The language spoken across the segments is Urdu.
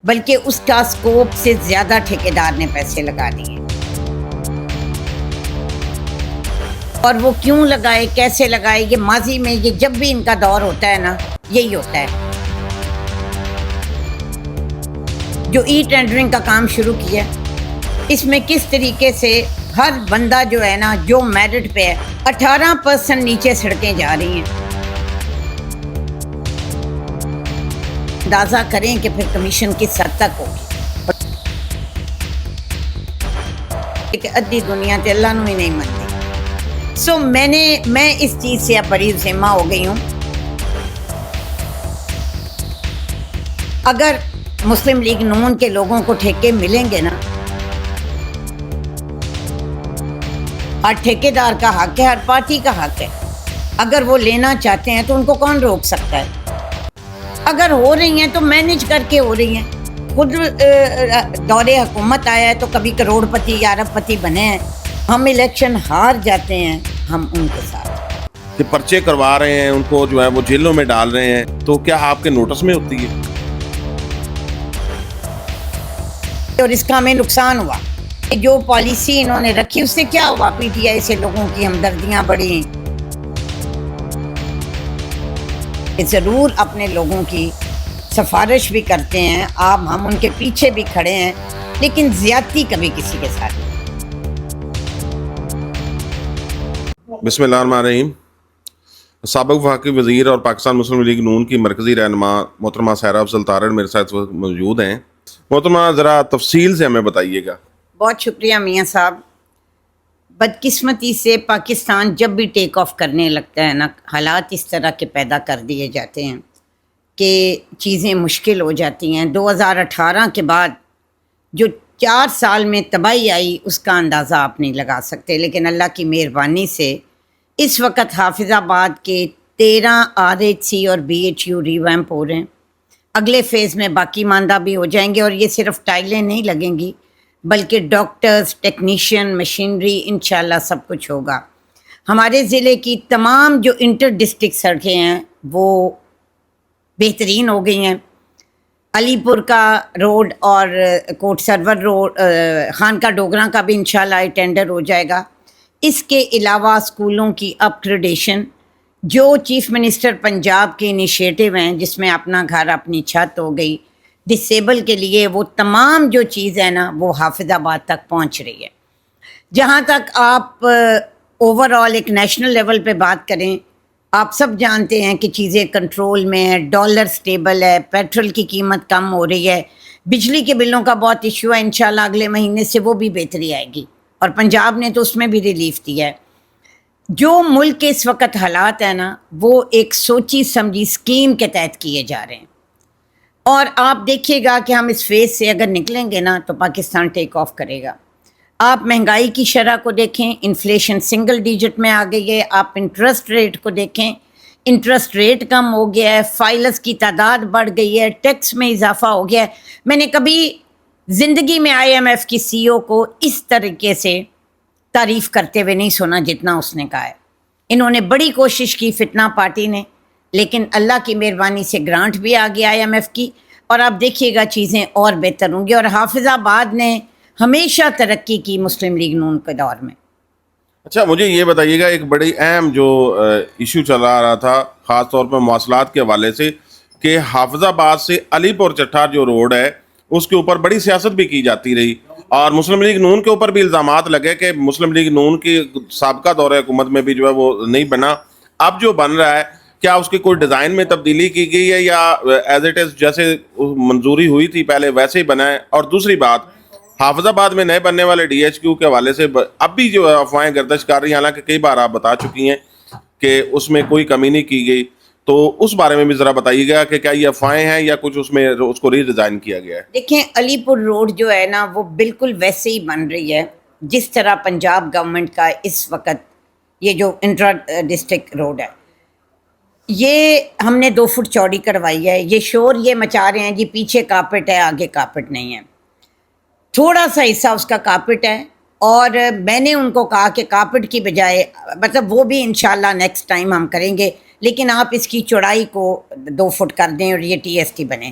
بلکہ اس کا اسکوپ سے زیادہ ٹھیکیدار نے پیسے لگا دیے. اور وہ کیوں لگائے، کیسے لگائے، یہ ماضی میں یہ جب بھی ان کا دور ہوتا ہے نا یہی ہوتا ہے. جو ای ٹینڈرنگ کا کام شروع کیا اس میں کس طریقے سے ہر بندہ جو ہے نا جو میرٹ پہ ہے 18% نیچے سڑکیں جا رہی ہیں. اندازہ کریں کہ پھر کمیشن کس حد تک ہوگی. کہ ادھی دنیا تے اللہ نو ہی نہیں منتی. سو میں اس چیز سے اب بڑی ذمہ ہو گئی ہوں. اگر مسلم لیگ نون کے لوگوں کو ٹھیکے ملیں گے نا، ہر ٹھیکیدار کا حق ہے، ہر پارٹی کا حق ہے. اگر وہ لینا چاہتے ہیں تو ان کو کون روک سکتا ہے؟ اگر ہو رہی ہیں تو مینج کر کے ہو رہی ہیں. خود دور حکومت آیا ہے تو کبھی کروڑ پتی یا ارب پتی بنے ہیں. ہم الیکشن ہار جاتے ہیں، ہم ان کے ساتھ کہ پرچے کروا رہے ہیں، ان کو جو ہے وہ جیلوں میں ڈال رہے ہیں، تو کیا آپ کے نوٹس میں ہوتی ہے؟ اور اس کا ہمیں نقصان ہوا. جو پالیسی انہوں نے رکھی اس سے کیا ہوا؟ پی ٹی آئی سے لوگوں کی ہمدردیاں بڑھی. ضرور اپنے لوگوں کی سفارش بھی کرتے ہیں آپ، ہم ان کے پیچھے بھی کھڑے ہیں، لیکن زیادتی کبھی کسی کے ساتھ نہیں. بسم اللہ الرحمن الرحیم. سابق وفاقی وزیر اور پاکستان مسلم لیگ نون کی مرکزی رہنما محترمہ سحرا افضل طارڑ میرے ساتھ موجود ہیں. محترمہ ذرا تفصیل سے ہمیں بتائیے گا. بہت شکریہ میاں صاحب. بدقسمتی سے پاکستان جب بھی ٹیک آف کرنے لگتا ہے نا، حالات اس طرح کے پیدا کر دیے جاتے ہیں کہ چیزیں مشکل ہو جاتی ہیں. 2018 کے بعد جو 4 سال میں تباہی آئی اس کا اندازہ آپ نہیں لگا سکتے. لیکن اللہ کی مہربانی سے اس وقت حافظ آباد کے 13 RHC اور BHU ریویمپ ہو رہے ہیں. اگلے فیز میں باقی ماندہ بھی ہو جائیں گے، اور یہ صرف ٹائلیں نہیں لگیں گی بلکہ ڈاکٹرز، ٹیکنیشین، مشینری، انشاءاللہ سب کچھ ہوگا. ہمارے ضلع کی تمام جو انٹر ڈسٹرکٹ سڑکیں ہیں وہ بہترین ہو گئی ہیں. علی پور کا روڈ اور کوٹ سرور روڈ، خانقاہ ڈوگراں کا بھی انشاءاللہ ٹینڈر ہو جائے گا. اس کے علاوہ اسکولوں کی اپ گریڈیشن جو چیف منسٹر پنجاب کے انیشیٹو ہیں، جس میں اپنا گھر اپنی چھت ہو گئی، ڈسیبل کے لیے وہ تمام جو چیز ہے نا وہ حافظ آباد تک پہنچ رہی ہے. جہاں تک آپ اوور آل ایک نیشنل لیول پہ بات کریں، آپ سب جانتے ہیں کہ چیزیں کنٹرول میں ہے، ڈالر سٹیبل ہے، پیٹرول کی قیمت کم ہو رہی ہے، بجلی کے بلوں کا بہت ایشو ہے. انشاءاللہ اگلے مہینے سے وہ بھی بہتری آئے گی، اور پنجاب نے تو اس میں بھی ریلیف دیا ہے. جو ملک کے اس وقت حالات ہیں نا وہ ایک سوچی سمجھی اسکیم کے تحت کیے جا رہے ہیں. اور آپ دیکھیے گا کہ ہم اس فیز سے اگر نکلیں گے نا تو پاکستان ٹیک آف کرے گا. آپ مہنگائی کی شرح کو دیکھیں، انفلیشن سنگل ڈیجٹ میں آ گئی ہے. آپ انٹرسٹ ریٹ کو دیکھیں، انٹرسٹ ریٹ کم ہو گیا ہے، فائلز کی تعداد بڑھ گئی ہے، ٹیکس میں اضافہ ہو گیا ہے. میں نے کبھی زندگی میں IMF کی CEO کو اس طریقے سے تعریف کرتے ہوئے نہیں سنا جتنا اس نے کہا ہے. انہوں نے بڑی کوشش کی فتنہ پارٹی نے، لیکن اللہ کی مہربانی سے گرانٹ بھی آ گیا IMF کی، اور آپ دیکھیے گا چیزیں اور بہتر ہوں گی. اور حافظ آباد نے ہمیشہ ترقی کی مسلم لیگ نون کے دور میں. اچھا، مجھے یہ بتائیے گا، ایک بڑی اہم جو ایشو چلا رہا تھا خاص طور پہ مواصلات کے حوالے سے، کہ حافظ آباد سے علی پور چٹھا جو روڈ ہے اس کے اوپر بڑی سیاست بھی کی جاتی رہی، اور مسلم لیگ نون کے اوپر بھی الزامات لگے کہ مسلم لیگ نون کی سابقہ دور حکومت میں بھی جو ہے وہ نہیں بنا. اب جو بن رہا ہے کیا اس کی کوئی ڈیزائن میں تبدیلی کی گئی ہے یا ایز اٹ از جیسے منظوری ہوئی تھی پہلے ویسے ہی بنا ہے؟ اور دوسری بات، حافظ آباد میں نئے بننے والے DHQ کے حوالے سے اب بھی جو افواہیں گردش کر رہی ہیں، حالانکہ کئی بار آپ بتا چکی ہیں کہ اس میں کوئی کمی نہیں کی گئی، تو اس بارے میں بھی ذرا بتائیے گا کہ کیا یہ افواہیں ہیں یا کچھ اس میں اس کو ری ڈیزائن کیا گیا ہے؟ دیکھیں، علی پور روڈ جو ہے نا وہ بالکل ویسے ہی بن رہی ہے جس طرح پنجاب گورنمنٹ کا اس وقت یہ جو انٹرا ڈسٹرکٹ روڈ ہے، یہ ہم نے 2 فٹ چوڑی کروائی ہے. یہ شور یہ مچا رہے ہیں جی پیچھے کارپٹ ہے آگے کارپٹ نہیں ہے. تھوڑا سا حصہ اس کا کارپٹ ہے، اور میں نے ان کو کہا کہ کارپٹ کی بجائے، مطلب وہ بھی انشاءاللہ نیکسٹ ٹائم ہم کریں گے، لیکن آپ اس کی چوڑائی کو 2 فٹ کر دیں اور یہ TST بنے.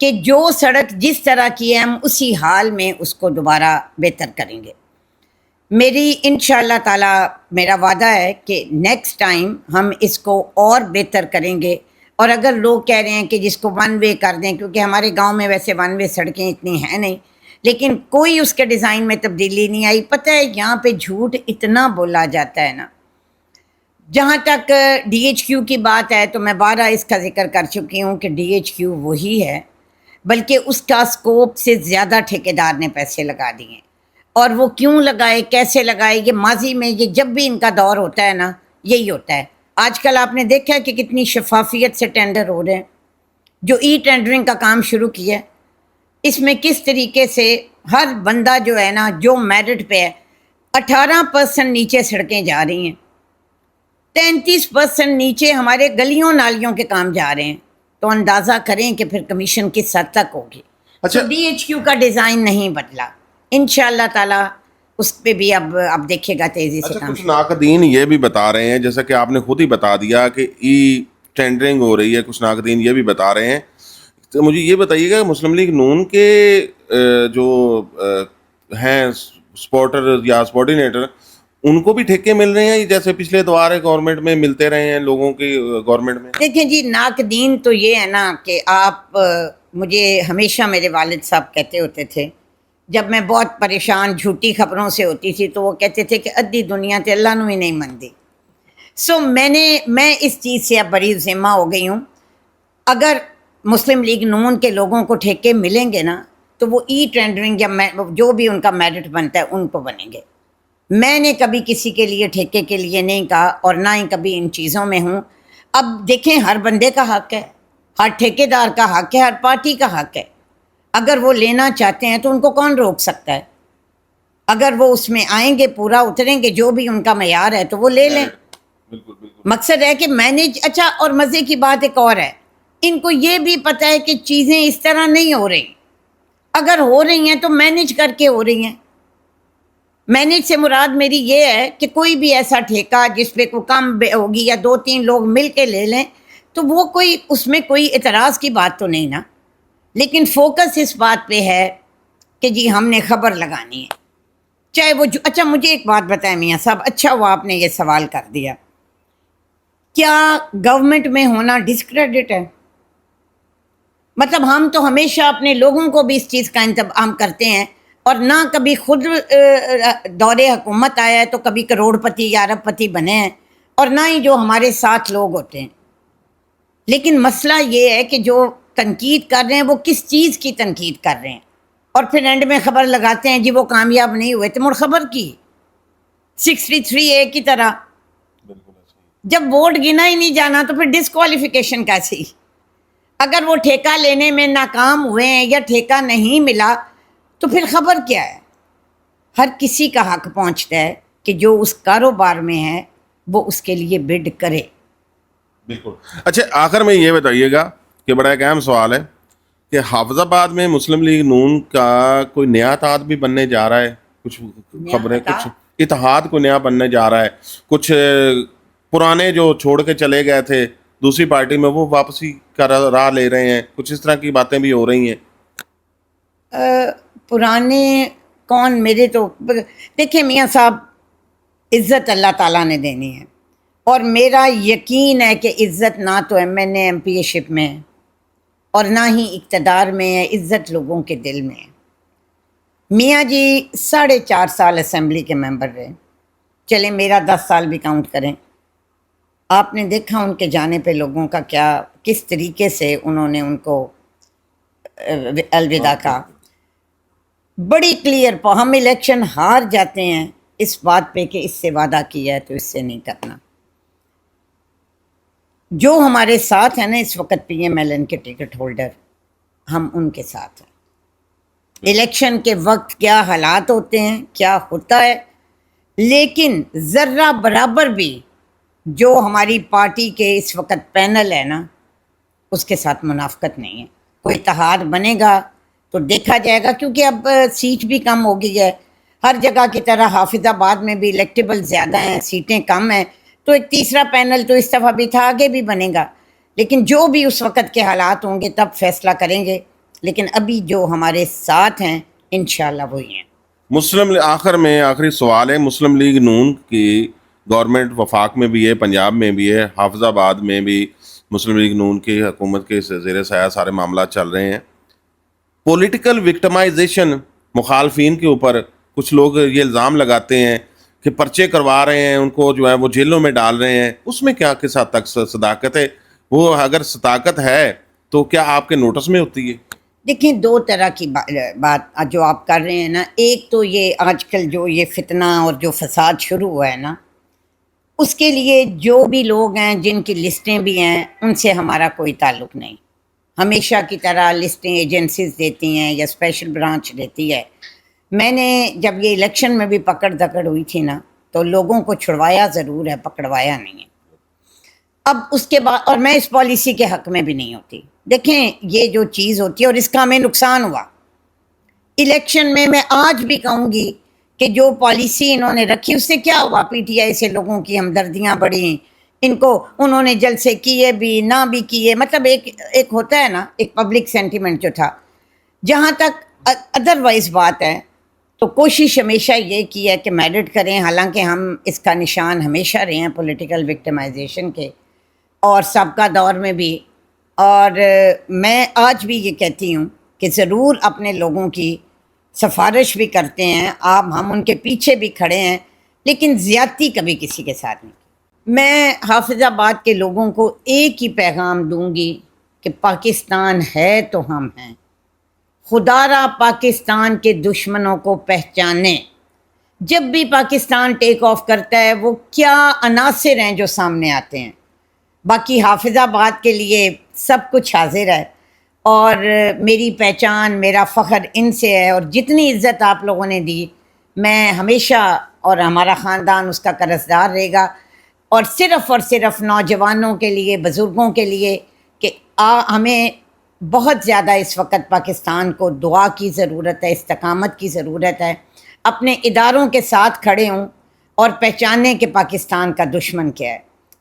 کہ جو سڑک جس طرح کی ہے ہم اسی حال میں اس کو دوبارہ بہتر کریں گے. میری انشاءاللہ تعالی میرا وعدہ ہے کہ نیکسٹ ٹائم ہم اس کو اور بہتر کریں گے. اور اگر لوگ کہہ رہے ہیں کہ جس کو ون وے کر دیں، کیونکہ ہمارے گاؤں میں ویسے ون وے سڑکیں اتنی ہیں نہیں، لیکن کوئی اس کے ڈیزائن میں تبدیلی نہیں آئی. پتہ ہے یہاں پہ جھوٹ اتنا بولا جاتا ہے نا. جہاں تک ڈی ایچ کیو کی بات ہے تو میں بارہ اس کا ذکر کر چکی ہوں کہ ڈی ایچ کیو وہی ہے، بلکہ اس کا اسکوپ سے زیادہ ٹھیکیدار نے پیسے لگا دیے ہیں. اور وہ کیوں لگائے، کیسے لگائے، یہ ماضی میں یہ جب بھی ان کا دور ہوتا ہے نا یہی ہوتا ہے. آج کل آپ نے دیکھا ہے کہ کتنی شفافیت سے ٹینڈر ہو رہے ہیں. جو ای ٹینڈرنگ کا کام شروع کیا ہے، اس میں کس طریقے سے ہر بندہ جو ہے نا جو میرٹ پہ ہے، 18% نیچے سڑکیں جا رہی ہیں، 33% نیچے ہمارے گلیوں نالیوں کے کام جا رہے ہیں. تو اندازہ کریں کہ پھر کمیشن کس حد تک ہوگی. اچھا، ڈی ایچ کیو کا ڈیزائن نہیں بدلا، انشاءاللہ تعالی اس پہ بھی اب دیکھے گا تیزی سے کام. کچھ ناقدین یہ بھی بتا رہے ہیں، جیسا کہ آپ نے خود ہی بتا دیا کہ ای ٹینڈرنگ ہو رہی ہے، کچھ ناقدین یہ بھی بتا رہے ہیں. تو مجھے یہ بتائیے گا مسلم لیگ نون کے جو ہیں سپورٹر یا سپورٹینیٹر، ان کو بھی ٹھیکے مل رہے ہیں جیسے پچھلے دوبارے گورنمنٹ میں ملتے رہے ہیں لوگوں کی گورنمنٹ میں؟ دیکھیں جی، ناقدین تو یہ ہے نا کہ آپ مجھے ہمیشہ میرے والد صاحب کہتے ہوتے تھے، جب میں بہت پریشان جھوٹی خبروں سے ہوتی تھی تو وہ کہتے تھے کہ ادھی دنیا تے اللہ نو ہی نہیں مندی. سو میں اس چیز سے اب بڑی ذمہ ہو گئی ہوں. اگر مسلم لیگ نون کے لوگوں کو ٹھیکے ملیں گے نا تو وہ ای ٹینڈرنگ یا جو بھی ان کا میرٹ بنتا ہے ان کو بنیں گے. میں نے کبھی کسی کے لیے ٹھیکے کے لیے نہیں کہا اور نہ ہی کبھی ان چیزوں میں ہوں. اب دیکھیں، ہر بندے کا حق ہے، ہر ٹھیکیدار کا حق ہے، ہر پارٹی کا حق ہے. اگر وہ لینا چاہتے ہیں تو ان کو کون روک سکتا ہے؟ اگر وہ اس میں آئیں گے، پورا اتریں گے، جو بھی ان کا معیار ہے تو وہ لے لیں. مقصد ہے کہ مینیج. اچھا، اور مزے کی بات ایک اور ہے، ان کو یہ بھی پتہ ہے کہ چیزیں اس طرح نہیں ہو رہی. اگر ہو رہی ہیں تو مینیج کر کے ہو رہی ہیں. مینیج سے مراد میری یہ ہے کہ کوئی بھی ایسا ٹھیکہ جس پہ کوئی کم ہوگی یا 2-3 لوگ مل کے لے لیں تو وہ کوئی اس میں کوئی اعتراض کی بات تو نہیں نا. لیکن فوکس اس بات پہ ہے کہ جی ہم نے خبر لگانی ہے، چاہے وہ اچھا مجھے ایک بات بتائیں میاں صاحب، اچھا وہ آپ نے یہ سوال کر دیا، کیا گورنمنٹ میں ہونا ڈسکریڈٹ ہے؟ مطلب ہم تو ہمیشہ اپنے لوگوں کو بھی اس چیز کا انتظام کرتے ہیں، اور نہ کبھی خود دور حکومت آیا ہے تو کبھی کروڑ پتی یا ارب پتی بنے ہیں، اور نہ ہی جو ہمارے ساتھ لوگ ہوتے ہیں. لیکن مسئلہ یہ ہے کہ جو تنقید کر رہے ہیں وہ کس چیز کی تنقید کر رہے ہیں، اور پھر اینڈ میں خبر لگاتے ہیں جی وہ کامیاب نہیں ہوئے. تو مڑ خبر کی 63A کی طرح جب ووٹ گنا ہی نہیں جانا تو پھر ڈسکوالیفیکیشن کیسی؟ اگر وہ ٹھیکہ لینے میں ناکام ہوئے ہیں یا ٹھیکہ نہیں ملا تو پھر خبر کیا ہے؟ ہر کسی کا حق پہنچتا ہے کہ جو اس کاروبار میں ہے وہ اس کے لیے بڈ کرے. بالکل. اچھا، آخر میں یہ بتائیے گا کہ بڑا ایک اہم سوال ہے کہ حافظ آباد میں مسلم لیگ نون کا کوئی نیا اتحاد بھی بننے جا رہا ہے. کچھ خبریں، کچھ اتحاد کو نیا بننے جا رہا ہے، کچھ پرانے جو چھوڑ کے چلے گئے تھے دوسری پارٹی میں وہ واپسی کا راہ لے رہے ہیں، کچھ اس طرح کی باتیں بھی ہو رہی ہیں. پرانے کون؟ میرے تو دیکھیں میاں صاحب، عزت اللہ تعالیٰ نے دینی ہے، اور میرا یقین ہے کہ عزت نہ تو ایم پی اے شپ میں ہے اور نہ ہی اقتدار میں ہے، عزت لوگوں کے دل میں ہے. میاں جی 4.5 سال اسمبلی کے ممبر رہے، چلیں میرا 10 سال بھی کاؤنٹ کریں. آپ نے دیکھا ان کے جانے پہ لوگوں کا کیا، کس طریقے سے انہوں نے ان کو الوداع کہا. بڑی کلیئر، ہم الیکشن ہار جاتے ہیں اس بات پہ کہ اس سے وعدہ کیا ہے تو اس سے نہیں کرنا. جو ہمارے ساتھ ہیں نا اس وقت PMLN کے ٹکٹ ہولڈر، ہم ان کے ساتھ ہیں. الیکشن کے وقت کیا حالات ہوتے ہیں، کیا ہوتا ہے، لیکن ذرہ برابر بھی جو ہماری پارٹی کے اس وقت پینل ہے نا اس کے ساتھ منافقت نہیں ہے. کوئی اتحاد بنے گا تو دیکھا جائے گا، کیونکہ اب سیٹ بھی کم ہو گئی ہے. ہر جگہ کی طرح حافظ آباد میں بھی الیکٹیبل زیادہ ہیں، سیٹیں کم ہیں، تو ایک تیسرا پینل تو اس دفعہ بھی تھا، آگے بھی بنے گا. لیکن جو بھی اس وقت کے حالات ہوں گے تب فیصلہ کریں گے، لیکن ابھی جو ہمارے ساتھ ہیں انشاءاللہ وہی ہیں۔ آخر میں آخری سوال ہے، مسلم لیگ نون کی گورنمنٹ وفاق میں بھی ہے، پنجاب میں بھی ہے، حافظ آباد میں بھی مسلم لیگ نون کی حکومت کے زیر سایہ سارے معاملات چل رہے ہیں۔ پولیٹیکل وکٹمائزیشن مخالفین کے اوپر کچھ لوگ یہ الزام لگاتے ہیں کہ پرچے کروا رہے ہیں، ان کو جو ہے وہ جیلوں میں ڈال رہے ہیں، اس میں کیا کس حد تک صداقت ہے؟ وہ اگر صداقت ہے تو کیا آپ کے نوٹس میں ہوتی ہے؟ دیکھیں، دو طرح کی بات جو آپ کر رہے ہیں نا، ایک تو یہ آج کل جو یہ فتنہ اور جو فساد شروع ہوا ہے نا، اس کے لیے جو بھی لوگ ہیں جن کی لسٹیں بھی ہیں ان سے ہمارا کوئی تعلق نہیں۔ ہمیشہ کی طرح لسٹیں ایجنسیز دیتی ہیں یا اسپیشل برانچ دیتی ہے۔ میں نے جب یہ الیکشن میں بھی پکڑ دکڑ ہوئی تھی نا تو لوگوں کو چھڑوایا ضرور ہے، پکڑوایا نہیں ہے۔ اب اس کے بعد، اور میں اس پالیسی کے حق میں بھی نہیں ہوتی۔ دیکھیں، یہ جو چیز ہوتی ہے اور اس کا ہمیں نقصان ہوا الیکشن میں آج بھی کہوں گی کہ جو پالیسی انہوں نے رکھی اس سے کیا ہوا؟ پی ٹی آئی سے لوگوں کی ہمدردیاں بڑھیں، ان کو انہوں نے جلسے کیے بھی نہ بھی کیے، مطلب ایک ہوتا ہے نا، ایک پبلک سینٹیمنٹ جو تھا۔ جہاں تک ادروائز بات ہے تو کوشش ہمیشہ یہ کی ہے کہ میڈٹ کریں، حالانکہ ہم اس کا نشان ہمیشہ رہے ہیں پولیٹیکل وکٹمائزیشن کے، اور سابقہ دور میں بھی۔ اور میں آج بھی یہ کہتی ہوں کہ ضرور اپنے لوگوں کی سفارش بھی کرتے ہیں آپ، ہم ان کے پیچھے بھی کھڑے ہیں، لیکن زیادتی کبھی کسی کے ساتھ نہیں کی۔ میں حافظ آباد کے لوگوں کو ایک ہی پیغام دوں گی کہ پاکستان ہے تو ہم ہیں، خدا را پاکستان کے دشمنوں کو پہچانیں۔ جب بھی پاکستان ٹیک آف کرتا ہے وہ کیا عناصر ہیں جو سامنے آتے ہیں۔ باقی حافظ آباد کے لیے سب کچھ حاضر ہے، اور میری پہچان، میرا فخر ان سے ہے، اور جتنی عزت آپ لوگوں نے دی میں ہمیشہ، اور ہمارا خاندان اس کا قرضدار رہے گا، اور صرف نوجوانوں کے لیے، بزرگوں کے لیے کہ ہمیں بہت زیادہ اس وقت پاکستان کو دعا کی ضرورت ہے، استقامت کی ضرورت ہے۔ اپنے اداروں کے ساتھ کھڑے ہوں اور پہچانیں کہ پاکستان کا دشمن کیا ہے۔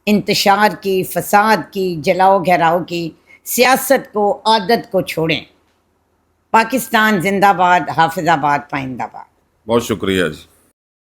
انتشار کی، فساد کی، جلاؤ گھیراؤ کی سیاست کو، عادت کو چھوڑیں۔ پاکستان زندہ باد، حافظ آباد پائندہ باد۔ بہت شکریہ جی۔